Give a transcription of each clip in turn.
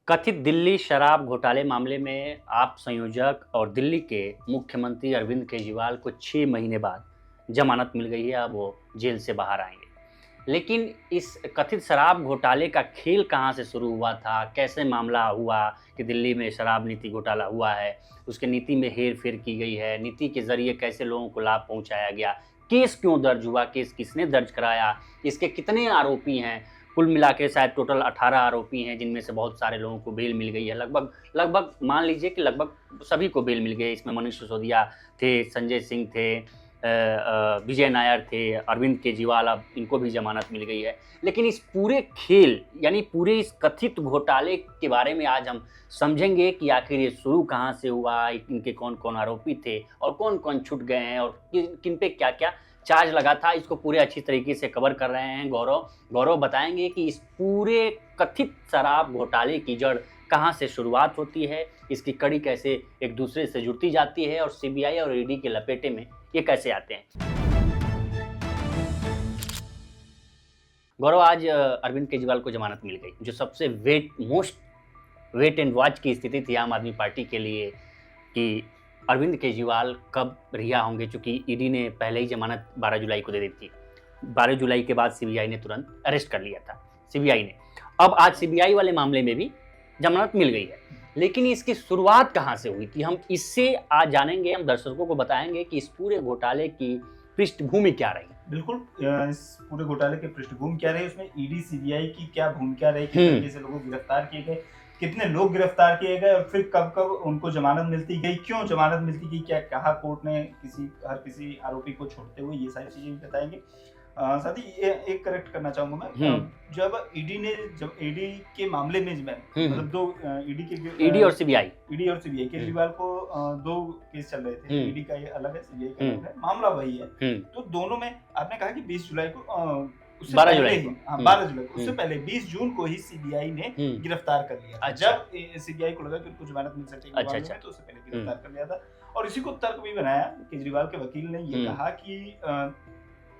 कथित दिल्ली शराब घोटाले मामले में आप संयोजक और दिल्ली के मुख्यमंत्री अरविंद केजरीवाल को 6 महीने बाद जमानत मिल गई है। अब वो जेल से बाहर आएंगे। लेकिन इस कथित शराब घोटाले का खेल कहाँ से शुरू हुआ था, कैसे मामला हुआ कि दिल्ली में शराब नीति घोटाला हुआ है, उसके नीति में हेर फेर की गई है, नीति के जरिए कैसे लोगों को लाभ पहुँचाया गया, केस क्यों दर्ज हुआ, केस किसने दर्ज कराया, इसके कितने आरोपी हैं, कुल मिला के शायद टोटल 18 आरोपी हैं, जिनमें से बहुत सारे लोगों को बेल मिल गई है। लगभग मान लीजिए कि लगभग सभी को बेल मिल गई। इसमें मनीष सिसोदिया थे, संजय सिंह थे, विजय नायर थे, अरविंद केजरीवाल, अब इनको भी जमानत मिल गई है। लेकिन इस पूरे खेल यानी पूरे इस कथित घोटाले के बारे में आज हम समझेंगे कि आखिर ये शुरू कहाँ से हुआ, इनके कौन कौन आरोपी थे और कौन कौन छूट गए हैं और किन पे क्या क्या चार्ज लगा था। इसको पूरे अच्छी तरीके से कवर कर रहे हैं गौरव बताएंगे कि इस पूरे कथित शराब घोटाले की जड़ कहाँ से शुरुआत होती है, इसकी कड़ी कैसे एक दूसरे से जुड़ती जाती है और सीबीआई और ईडी के लपेटे में ये कैसे आते हैं। गौरव, आज अरविंद केजरीवाल को जमानत मिल गई, जो सबसे मोस्ट वेट एंड वॉच की स्थिति थी आम आदमी पार्टी के लिए कि अरविंद केजरीवाल कब रिहा होंगे, चूंकि ईडी ने पहले ही जमानत 12 जुलाई को दे दी थी। 12 जुलाई के बाद सीबीआई ने तुरंत अरेस्ट कर लिया था सीबीआई ने। अब आज सीबीआई वाले मामले में भी जमानत मिल गई है, लेकिन इसकी शुरुआत कहाँ से हुई थी, हम इससे आज जानेंगे। हम दर्शकों को बताएंगे कि इस पूरे घोटाले की पृष्ठभूमि क्या रही। बिल्कुल, इस पूरे घोटाले की पृष्ठभूमि क्या रही, उसमें ईडी सीबीआई की क्या भूमिका रही, किस तरीके से लोगों गिरफ्तार किए गए, कितने लोग गिरफ्तार किए गए और फिर कब कब उनको जमानत मिलती गई, क्यों जमानत मिलती गई, क्या कहा कोर्ट ने हर किसी आरोपी को छोड़ते हुए, ये सारी चीजें भी बताएंगे। साथ ही एक करेक्ट करना चाहूंगा मैं, जब ईडी के मामले में मतलब दो ईडी और सीबीआई केजरीवाल को दो केस चल रहे थे। ईडी का ये अलग है, सीबीआई का अलग है, मामला वही है। तो दोनों में आपने कहा कि 20 जुलाई को 12 जुलाई को उससे पहले 20 जून को ही सीबीआई ने गिरफ्तार कर लिया था। जब सीबीआई को लगा कि उनको जमानत मिल सकती है तो उससे पहले गिरफ्तार कर लिया था। और इसी को तर्क भी बनाया, केजरीवाल के वकील ने ये कहा कि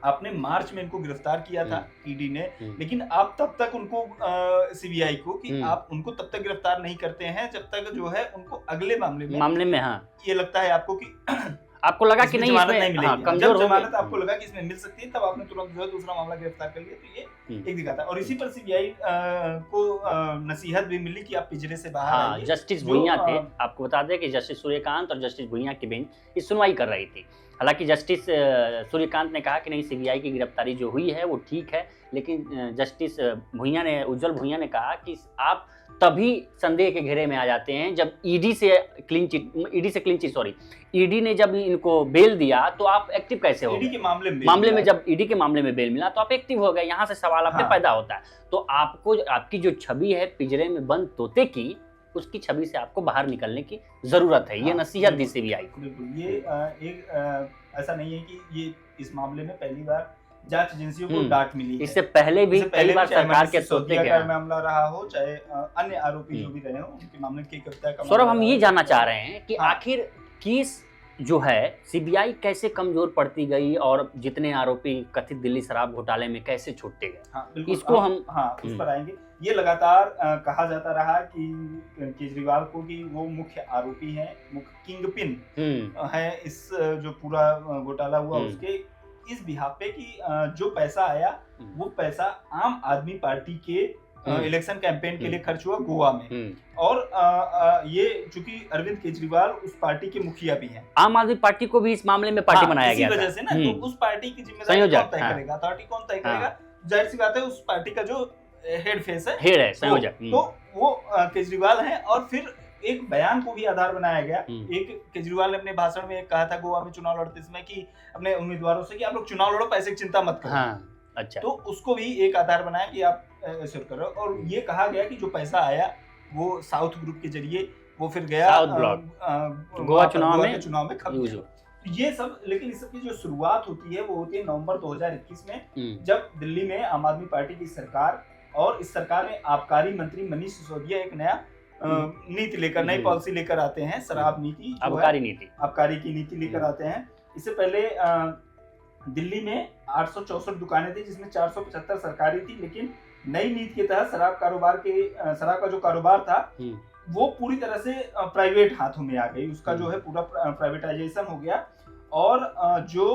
आपने मार्च में इनको गिरफ्तार किया था ईडी ने, लेकिन आप तब तक उनको सीबीआई को कि आप उनको तब तक गिरफ्तार नहीं करते हैं जब तक जो है उनको अगले मामले में ये लगता है आपको कि आपको लगा कि नहीं इसमें कमजोर जब जमानत आपको लगा कि इसमें मिल सकती है, तब आपने तुरंत जो है दूसरा मामला गिरफ्तार कर लिया। तो ये एक दिखाता है। और इसी पर सीबीआई को नसीहत भी मिली कि आप पिंजरे से बाहर आइए। जस्टिस भुइयां थे, आपको बता दें कि जस्टिस सूर्यकांत और जस्टिस भुइयां की बेंच इस सुनवाई कर रही थी। हालांकि जस्टिस सूर्यकांत ने कहा कि नहीं, सीबीआई की गिरफ्तारी जो हुई है वो ठीक है, लेकिन जस्टिस उज्जवल भुइयां ने कहा कि आप तभी संदेह के घेरे में आ जाते हैं जब ईडी ने जब इनको बेल दिया तो आप एक्टिव कैसे हो गए। मामले में जब ईडी के मामले में बेल मिला तो आप एक्टिव हो गए। यहाँ से सवाल आपके पैदा होता है। तो आपको आपकी जो छवि है पिंजरे में बंद तोते की, उसकी छवि से आपको बाहर निकलने की जरूरत है। ये नसीहत दी सीबीआई को। बिल्कुल, ये ऐसा नहीं है कि ये इस मामले में पहली बार जांच एजेंसियों को डांट मिली है। इससे पहले भी कई बार सरकार के तोते का मामला रहा हो, चाहे अन्य आरोपी जो भी रहे हो, उनके मामले की गिरफ्तारी का। सौरभ, हम ये जानना चाह रहे हैं कि आखिर केस जो है सीबीआई कैसे कमजोर पड़ती गई और जितने आरोपी कथित दिल्ली शराब घोटाले में कैसे छूटते गए, इसको हम उस पर आएंगे। ये लगातार कहा जाता रहा कि केजरीवाल को कि वो मुख्य आरोपी हैं, मुख्य किंगपिन है इस जो पूरा घोटाला हुआ उसके, इस बिहाफ पे कि जो पैसा आया वो पैसा आम आदमी पार्टी के इलेक्शन कैंपेन के लिए खर्च हुआ गोवा में। और ये चूंकि अरविंद केजरीवाल उस पार्टी के मुखिया भी हैं, आम आदमी पार्टी को भी इस मामले में पार्टी बनाया गया, इसी वजह से ना, तो उस पार्टी की जिम्मेदारी कौन तय करेगा, अथॉरिटी कौन तय करेगा, जाहिर सी बात है उस पार्टी का जो हेड है संयोजक, तो वो केजरीवाल है। और फिर एक बयान को भी आधार बनाया गया। एक केजरीवाल ने अपने भाषण में कहा था गोवा में चुनाव लड़ते समय कि अपने उम्मीदवारों से कि आप लोग चुनाव लड़ो, पैसे की चिंता मत करो। अच्छा, तो उसको भी एक आधार बनाया कि आप ऐसे करो। और ये कहा गया कि जो पैसा आया वो साउथ ग्रुप के जरिए वो फिर गया गोवा चुनाव में खर्च। ये सब, लेकिन इस सब की जो शुरुआत होती है वो होती है नवंबर 2021 में, जब दिल्ली में आम आदमी पार्टी की सरकार और इस सरकार में आबकारी मंत्री मनीष सिसोदिया एक नया नीति लेकर, नई पॉलिसी लेकर आते हैं, शराब नीति, आबकारी की नीति लेकर आते हैं। इससे पहले दिल्ली में 864 दुकानें थी, जिसमें 475 सरकारी थी, लेकिन नई नीति के तहत शराब का जो कारोबार था वो पूरी तरह से प्राइवेट हाथों में आ गई, उसका जो है पूरा प्राइवेटाइजेशन हो गया और जो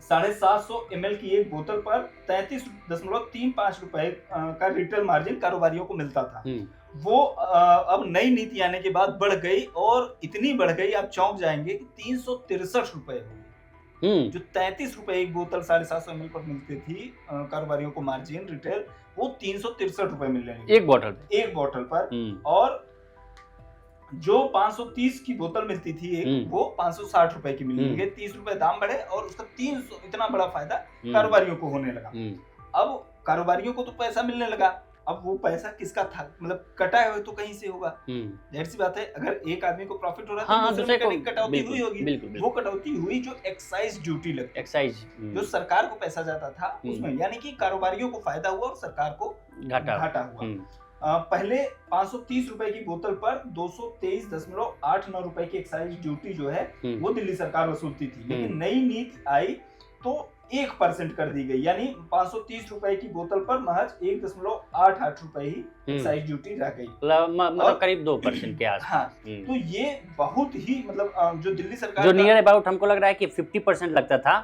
750 ml की एक बोतल पर 33.35 रुपए का रिटेल मार्जिन कारोबारियों को मिलता था। वो अब नई नीति आने के बाद बढ़ गई और इतनी बढ़ गई आप चौंक जाएंगे कि 363 रुपए हो गई। जो 33 रुपए एक बोतल 750 ml पर मिलती थी कारोबारियों को मार्जिन रिटेल, वो 363 रुपए मिल रहे हैं एक बोतल पर। और जो 530 की बोतल मिलती थी एक, वो 560 रुपए की मिलने लगी। 30 रुपए दाम बढ़े और उसका 300 इतना बड़ा फायदा कारोबारियों को होने लगा। अब कारोबारियों को तो पैसा मिलने लगा, अब वो पैसा किसका था, मतलब कटा है तो कहीं से होगा, जाहिर सी बात है। अगर एक आदमी को प्रॉफिट हो रहा है तो दूसरे को कटौती हुई होगी। वो कटौती हुई जो एक्साइज ड्यूटी लगती, एक्साइज जो सरकार को पैसा जाता था उसमें, यानी कि कारोबारियों को फायदा हुआ और सरकार को घाटा हुआ। पहले 530 रुपए की बोतल पर 223.89 रुपए की एक्साइज ड्यूटी जो है वो दिल्ली सरकार वसूलती थी, लेकिन नई नीति आई तो 1% कर दी गई, यानी 530 रुपए की बोतल पर महज 1.88 रुपए ही एक्साइज ड्यूटी रह गई, मतलब करीब 2% के आसपास। हाँ, तो ये बहुत ही मतलब जो दिल्ली सरकार जो नियर अबाउट हमको लग रहा है कि 50% लगता था।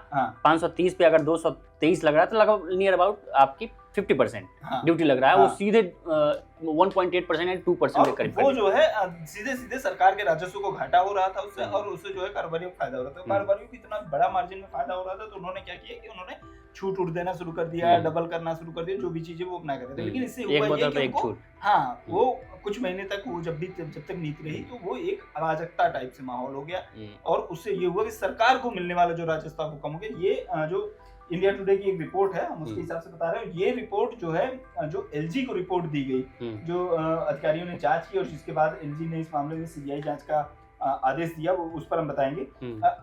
530 पे अगर 223 लग रहा है तो लगभग नियर अबाउट आपकी 50% ड्यूटी लग रहा है। वो सीधे 1.8% या 2% के करीब। वो जो है सीधे सरकार के राजस्व को घाटा हो रहा था उससे, और उससे जो है कारोबारियों को फायदा हो रहा था। कारोबारियों को इतना बड़ा मार्जिन में फायदा हो रहा था तो उन्होंने क्या किया कि उन्होंने छूट देना शुरू कर दिया, डबल करना शुरू कर दिया, जो भी चीजें वो अपना कर रहे थे। लेकिन इससे हुआ ये कि उनको वो कुछ महीने तक वो जब तक नीति रही तो वो एक अराजकता टाइप से माहौल हो गया, और उससे ये हुआ कि सरकार को मिलने वाला जो राजस्व वो कम हो गया। ये जो इंडिया टुडे की एक रिपोर्ट है, हम उसके हिसाब से बता रहे हैं। ये रिपोर्ट जो है जो एलजी को रिपोर्ट दी गई, जो अधिकारियों ने जांच की और जिसके बाद एलजी ने इस मामले में सीबीआई जांच का आदेश दिया, वो उस पर हम बताएंगे।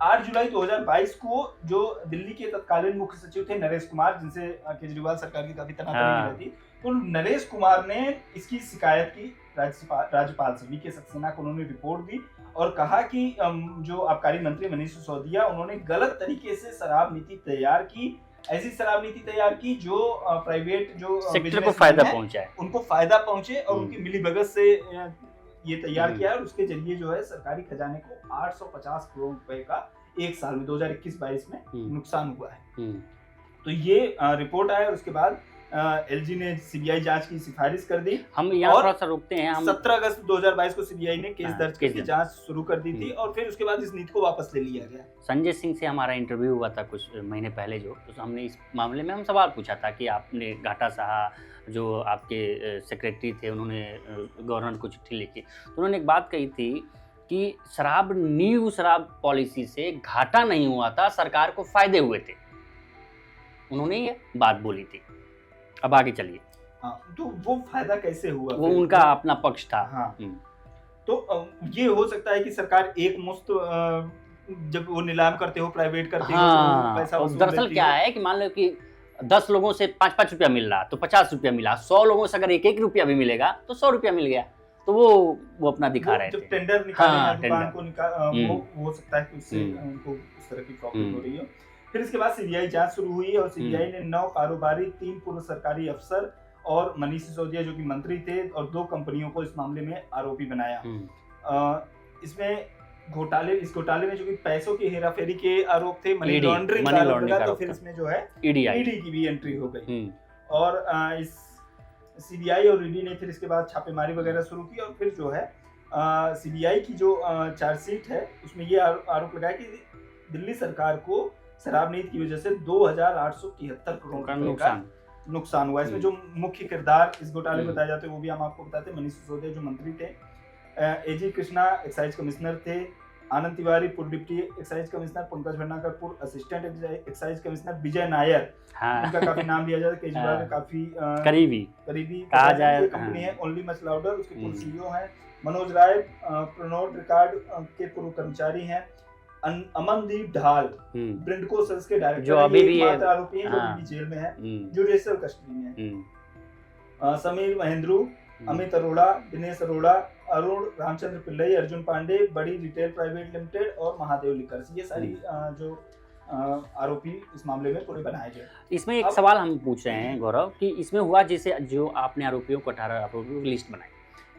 8 जुलाई 2022 को जो दिल्ली के तत्कालीन मुख्य सचिव थे नरेश कुमार, जिनसे केजरीवाल सरकार की काफी तनातनी रहती, तो नरेश कुमार ने इसकी शिकायत की राज्यपाल से, वी.के. सक्सेना को उन्होंने रिपोर्ट दी और कहा कि जो आबकारी मंत्री मनीष सिसोदिया, उन्होंने गलत तरीके से शराब नीति तैयार की, ऐसी शराब नीति तैयार की जो प्राइवेट जो सेक्टर को फायदा पहुंचाए, उनको फायदा पहुंचे, और उनकी मिलीभगत से ये तैयार किया, और उसके जरिए जो है सरकारी खजाने को 850 करोड़ रुपए का एक साल में 2021-22 में नुकसान हुआ है। तो ये रिपोर्ट आया और उसके बाद एलजी ने सीबीआई जांच की सिफारिश कर दी। हम यहाँ थोड़ा सा रुकते हैं। 17 अगस्त 2022 को सीबीआई ने केस दर्ज करके जांच शुरू कर दी थी, और फिर उसके बाद इस नीति को वापस ले लिया गया। संजय सिंह से हमारा इंटरव्यू हुआ था कुछ महीने पहले, जो तो हमने इस मामले में हम सवाल पूछा था कि आपने घाटा सहा, जो आपके सेक्रेटरी थे उन्होंने गवर्नर को चिट्ठी लिखी, तो उन्होंने एक बात कही थी कि शराब पॉलिसी से घाटा नहीं हुआ था, सरकार को फायदे हुए थे। उन्होंने ये बात बोली थी। अब आगे चलिए। तो वो फायदा कैसे हुआ, वो उनका अपना पक्ष था। तो ये हो सकता है कि सरकार एक मुश्त जब वो नीलाम करते हो, प्राइवेट करते हो, तो पैसा वसूल दरअसल क्या है कि मान लो कि 10 लोगों से 5-5 रुपया मिल रहा तो 50 रुपया मिला, 100 लोगों से अगर 1-1 रुपया भी मिलेगा तो 100 रुपया मिल गया। तो वो अपना दिखा रहे थे। जब टेंडर निकाले दुकान को वो हो सकता है कि उससे उनको उस तरह की प्रॉफिट हो रही है। फिर इसके बाद सीबीआई जांच शुरू हुई और सीबीआई ने 9 कारोबारी, 3 पूर्व सरकारी अफसर और मनीष सिसोदिया जो कि मंत्री थे, और 2 कंपनियों को इस मामले में आरोपी बनाया। इसमें इस घोटाले में जो कि पैसों की हेराफेरी के आरोप थे, मनी लॉन्ड्रिंग का आरोप लगा, तो फिर इसमें जो है ईडी की भी एंट्री हो गई। और इस सीबीआई और ईडी ने फिर इसके बाद छापेमारी वगैरह शुरू की, और फिर जो है सीबीआई की जो चार्जशीट है उसमें ये आरोप लगाया कि दिल्ली सरकार को शराब नीति की वजह से 2873 करोड़ रुपए का नुकसान हुआ। इसमें जो मुख्य किरदार इस घोटाले में बताए जाते हैं वो भी हम आपको बताते हैं। मनीष सिसोदिया जो मंत्री थे, एजी कृष्णा एक्साइज कमिश्नर थे, आनंद तिवारी पूर्व deputy excise commissioner, Pankaj Bhandarkar पूर्व असिस्टेंट एक्साइज कमिश्नर, विजय नायर, उनका काफी नाम लिया जाता है, केजरीवाल का काफी करीबी कहा जाए। कंपनी है ओनली मच लाउडर, उसके पूर्व सीईओ हैं। मनोज राय प्रोनोड रिकॉर्ड के पूर्व कर्मचारी हैं। अमनदीप ढाल ब्रिंडको सेल्स के डायरेक्टर, जो अभी भी आरोपी हैं, जो अभी जेल में है, जुडिशियल कस्टडी में है। समीर महेंद्रू, अमित अरोड़ा, दिनेश अरोड़ा, अरुण रामचंद्र पिल्लई, अर्जुन पांडे, बड़ी रिटेल प्राइवेट लिमिटेड और महादेव लिकर्स, ये सारी जो आरोपी इस मामले में पूरे बनाए गए। इसमें एक अब- सवाल हम पूछ रहे हैं गौरव कि इसमें हुआ जैसे जो आपने आरोपियों को 18 आरोपियों की लिस्ट बनाई,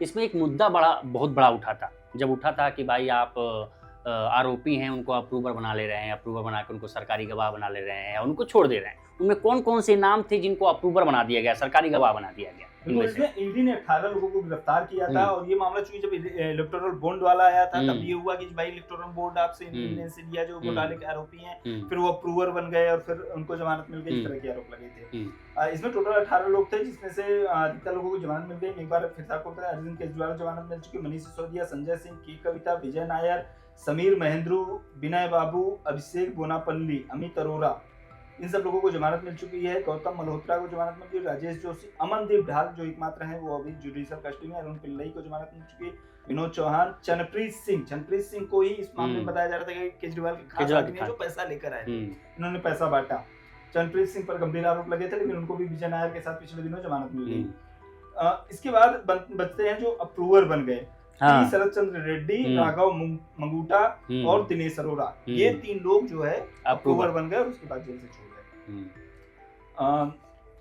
इसमें एक मुद्दा बहुत बड़ा उठा था। जब उठा था कि भाई आप आरोपी हैं, उनको अप्रूवर बना ले रहे हैं, अप्रूवर बना के उनको सरकारी गवाह बना ले रहे हैं, उनको छोड़ दे रहे हैं। उनमें कौन कौन से नाम थे जिनको अप्रूवर बना दिया गया, सरकारी गवाह बना दिया गया? बिल्कुल, इसमें ईडी ने 18 लोगों को गिरफ्तार किया था। और ये मामला चूंकि जब इलेक्टोरल बॉन्ड वाला आया था तब ये हुआ कि भाई इलेक्टोरल बॉन्ड आपसे इंडिपेंडेंस से लिया, जो घोटाले के आरोपी हैं, फिर वो अप्रूवर बन गए और फिर उनको जमानत मिल गई। इस तरह के आरोप लगे थे। इसमें टोटल 18 लोग थे, जिसमें से अधिकतर लोगों को जमानत मिल गई। एक बार फिर से आपको बताया, अरविंद केजरीवाल जमानत मिल चुकी, मनीष सिसोदिया, संजय सिंह, के कविता, विजय नायर, समीर महेंद्रू, विनय बाबू, अभिषेक बोनापल्ली, अमित अरोरा, इन सब लोगों को जमानत मिल चुकी है। गौतम मल्होत्रा को जमानत मिल चुकी है। राजेश जोशी, अमनदीप ढाल जो एकमात्र हैं वो अभी जुडिशियल कस्टडी में। अरुण पिल्लई को जमानत मिल चुकी है। विनोद चौहान, चनप्रीत सिंह को ही इस मामले में बताया जा रहा था कि केजरीवाल के खास आदमी है जो पैसा लेकर आए थे, इन्होंने पैसा बांटा। चनप्रीत सिंह पर गंभीर आरोप लगे थे, लेकिन उनको भी विजय नायर के साथ पिछले दिनों जमानत मिल गई। इसके बाद बचते हैं जो अप्रूवर बन गए, शरद चंद्र रेड्डी, राघव मंगूटा और दिनेश अरोरा। ये 3 लोग जो है अप्रूवर बन गए और उसके बाद जेल से छोड़ गए।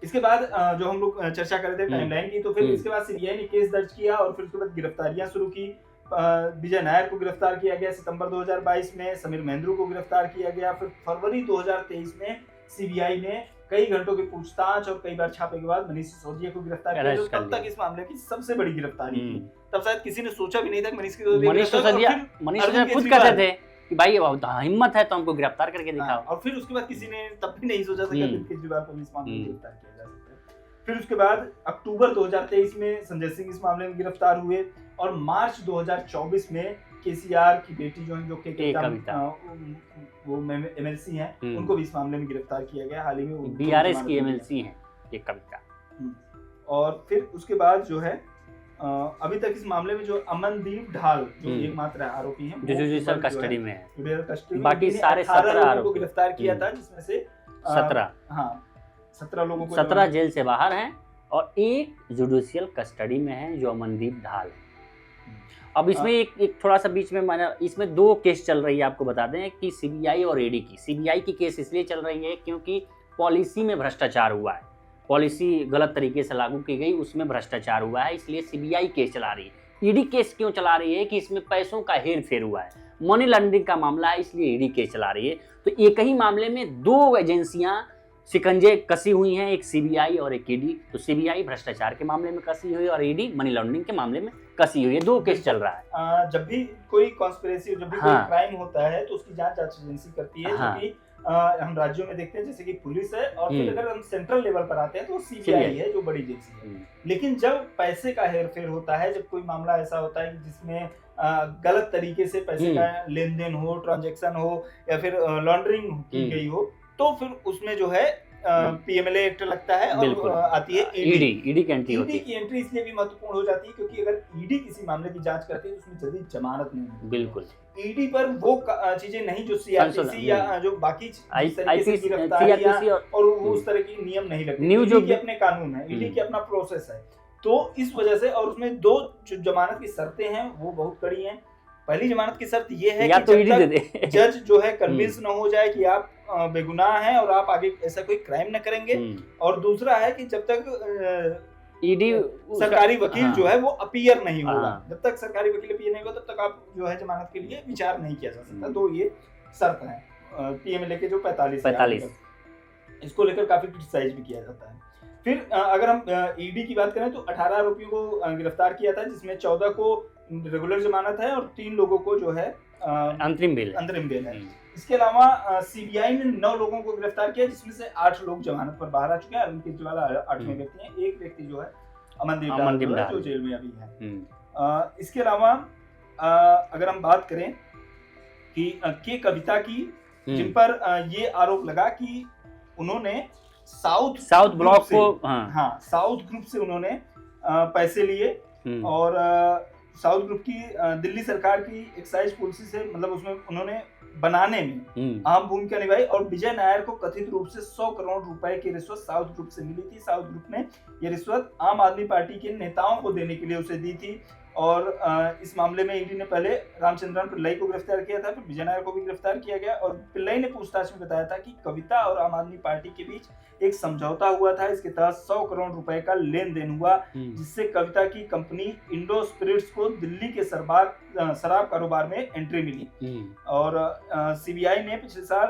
इसके बाद जो हम लोग चर्चा कर रहे थे टाइमलाइन की, तो फिर इसके बाद सीबीआई ने केस दर्ज किया और फिर उसके बाद गिरफ्तारियां शुरू की। विजय नायर को गिरफ्तार किया गया सितंबर 2022 में, समीर महेंद्रू को गिरफ्तार किया गया। फिर फरवरी 2023 में सीबीआई ने कई घंटों की पूछताछ और कई बार छापे के बाद मनीष सिसोदिया को गिरफ्तार किया, जो तब तक इस मामले की सबसे बड़ी गिरफ्तारी थी। तब शायद किसी ने सोचा भी नहीं था कि मनीष सिसोदिया खुद कहते थे कि भाई हिम्मत है तो हमको गिरफ्तार करके दिखाओ। और फिर उसके बाद किसी ने तब भी नहीं सोचा था कि अरविंद केजरीवाल को इस मामले में गिरफ्तार किया जा सकता है। फिर उसके बाद अक्टूबर 2023 में संजय सिंह इस मामले में गिरफ्तार हुए और मार्च 2024 में केसीआर की बेटी जो कि कविता वो एमएलसी हैं, उनको भी इस मामले में गिरफ्तार किया गया। हाल ही में बीआरएस की एमएलसी हैं ये कविता। और फिर उसके बाद जो है अभी तक इस मामले में जो अमनदीप ढाल जो एकमात्र आरोपी हैं, जुडिशियल कस्टडी में है, जुडिशियल कस्टडी में बाकी सारे 17 लोगों को गिरफ्तार किया था, जिसमें से 17 लोगों को 17 जेल से बाहर हैं और एक जुडिशियल कस्टडी में है जो अमनदीप ढाल है। अब इसमें एक थोड़ा सा बीच में इसमें 2 केस चल रही है। आपको बता दें कि सीबीआई और ईडी की। सीबीआई की केस इसलिए चल रही है क्योंकि पॉलिसी में भ्रष्टाचार हुआ है, पॉलिसी गलत तरीके से लागू की गई, उसमें भ्रष्टाचार हुआ है, इसलिए सीबीआई केस चला रही है। ईडी केस क्यों चला रही है कि इसमें पैसों का हेर फेर हुआ है, मनी लॉन्ड्रिंग का मामला है, इसलिए ईडी केस चला रही है। तो एक ही मामले में 2 एजेंसियां शिकंजे कसी हुई हैं, एक सीबीआई और एक ईडी। तो सीबीआई भ्रष्टाचार के मामले में कसी हुई और ईडी मनी लॉन्ड्रिंग के मामले में कसी हुई है। 2 केस चल रहा है। जब भी कोई कॉन्स्पिरेसी, जब भी कोई क्राइम होता है तो उसकी जांच एजेंसी करती है, जो कि हम राज्यों में देखते हैं जैसे कि पुलिस है, और फिर अगर हम सेंट्रल लेवल पर आते हैं तो सीबीआई है जो बड़ी एजेंसी है। लेकिन जब पैसे का हेरफेर होता है, जब कोई मामला ऐसा होता है कि जिसमें गलत तरीके से पैसे का लेन देन हो, ट्रांजैक्शन हो या फिर लॉन्ड्रिंग की गई हो, तो फिर उसमें जो है पीएमएलए एक्ट लगता है और आती है ईडी की एंट्री होती है। ईडी की एंट्री इसलिए भी महत्वपूर्ण हो जाती है क्योंकि अगर ईडी किसी मामले की जांच करती है तो उसमें जल्दी जमानत नहीं मिलती। बिल्कुल, ईडी पर वो चीजें नहीं जो सीआरपीसी या जो बाकी गिरफ्तारियां और वो उस तरह की नियम नहीं लगते। ईडी के अपने कानून है, ईडी के अपना प्रोसेस है। तो इस वजह से, और उसमें 2 जो जमानत की शर्तें हैं वो बहुत कड़ी हैं। पहली जमानत की शर्त ये है कि जब तक जज जो है कन्विंस न हो जाए कि आप बेगुनाह हैं और आप आगे ऐसा कोई क्राइम न करेंगे, और दूसरा है कि जब तक ईडी सरकारी वकील जो है वो अपीयर नहीं होगा, जब तक सरकारी वकील अपीयर नहीं होगा तब तक आप जो है जमानत के लिए विचार नहीं किया जा सकता। तो ये शर्त है पीएमएलए के जो 45 इसको लेकर काफी क्रिटिसाइज भी किया जाता है। फिर अगर हम ईडी की बात करें तो 18 आरोपियों को गिरफ्तार किया था, जिसमें 14 को रेगुलर जमानत है और 3 लोगों को जो है अंतरिम बेल है। इसके अलावा सीबीआई ने 9 लोगों को गिरफ्तार किया, जिसमें से 8 लोग जमानत पर बाहर आ चुके हैं। अरविंद केजरीवाल 8वें व्यक्ति हैं। एक व्यक्ति जो है अमनदीप ढाल जो जेल में अभी है। इसके अलावा अगर हम बात करें कि के कविता की, जिन पर ये आरोप लगा कि उन्होंने साउथ ब्लॉक को साउथ ग्रुप से उन्होंने पैसे लिए और साउथ ग्रुप की दिल्ली सरकार की एक्साइज पॉलिसी से, मतलब उसमें उन्होंने बनाने में अहम भूमिका निभाई। और विजय नायर को कथित रूप से 100 करोड़ रुपए की रिश्वत साउथ ग्रुप से मिली थी। साउथ ग्रुप ने यह रिश्वत आम आदमी पार्टी के नेताओं को देने के लिए उसे दी थी और इस मामले में ईडी ने पहले रामचंद्रन पिल्लई को गिरफ्तार किया था, फिर विजय नायर को भी गिरफ्तार किया गया। और पिल्लई ने पूछताछ में बताया था कि कविता और आम आदमी पार्टी के बीच एक समझौता हुआ था, इसके तहत 100 करोड़ रुपए का लेन देन हुआ, जिससे कविता की कंपनी इंडो स्पिरिट्स को दिल्ली के शराब कारोबार में एंट्री मिली। और सीबीआई ने पिछले साल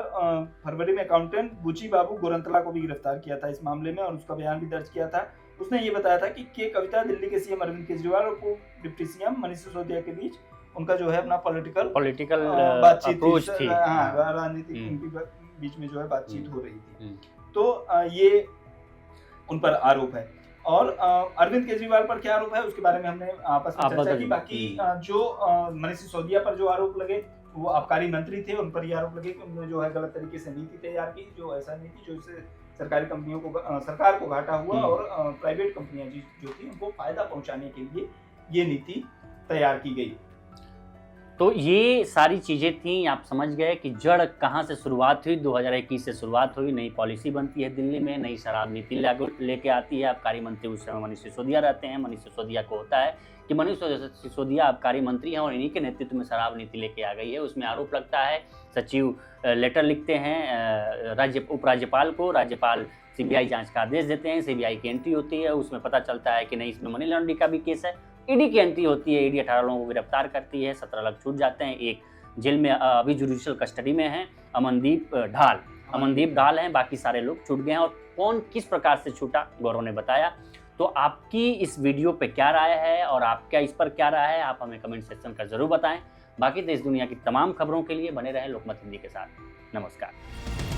फरवरी में अकाउंटेंट बुची बाबू गोरंतला को भी गिरफ्तार किया था इस मामले में, और उसका बयान भी दर्ज किया था। उसने ये बताया था कि कविता दिल्ली के सीएम अरविंद केजरीवाल और पूर्व डिप्टी सीएम मनीष सिसोदिया के बीच उनका जो है अपना पॉलिटिकल बातचीत थी। राजनीतिक उनके बीच में जो है बातचीत हो रही थी। तो ये उन पर आरोप है। और अरविंद केजरीवाल पर क्या आरोप है उसके बारे में हमने आपस में चर्चा की। बाकी जो मनीष सिसोदिया पर जो आरोप लगे वो आबकारी मंत्री थे, उन पर ये आरोप लगे कि उन्होंने जो है गलत तरीके से नीति तैयार की, जो ऐसा नीति जो इससे सरकारी कंपनियों को सरकार को घाटा हुआ और प्राइवेट कंपनियां जो थी उनको फायदा पहुंचाने के लिए ये नीति तैयार की गई। तो ये सारी चीज़ें थी, आप समझ गए कि जड़ कहाँ से शुरुआत हुई। 2021 से शुरुआत हुई, नई पॉलिसी बनती है दिल्ली में, नई शराब नीति लेके आती है। आबकारी मंत्री उस समय मनीष सिसोदिया रहते हैं। मनीष सिसोदिया को होता है कि मनीष सिसोदिया आबकारी मंत्री हैं और इन्हीं के नेतृत्व में शराब नीति लेके आ गई है। उसमें आरोप लगता है, सचिव लेटर लिखते हैं उपराज्यपाल को, राज्यपाल सीबीआई जांच का आदेश देते हैं, सीबीआई की एंट्री होती है, उसमें पता चलता है कि नहीं इसमें मनी लॉन्ड्रिंग का भी केस है। ईडी की एंट्री होती है, ईडी 18 लोगों को गिरफ्तार करती है, 17 लोग छूट जाते हैं। एक जेल में अभी जुडिशियल कस्टडी में है, अमनदीप ढाल हैं, बाकी सारे लोग छूट गए हैं। और कौन किस प्रकार से छूटा गौरव ने बताया। तो आपकी इस वीडियो पे क्या राय है और आपका इस पर क्या राय है, आप हमें कमेंट सेक्शन कर जरूर बताएं। बाकी देश दुनिया की तमाम खबरों के लिए बने रहें लोकमत हिंदी के साथ। नमस्कार।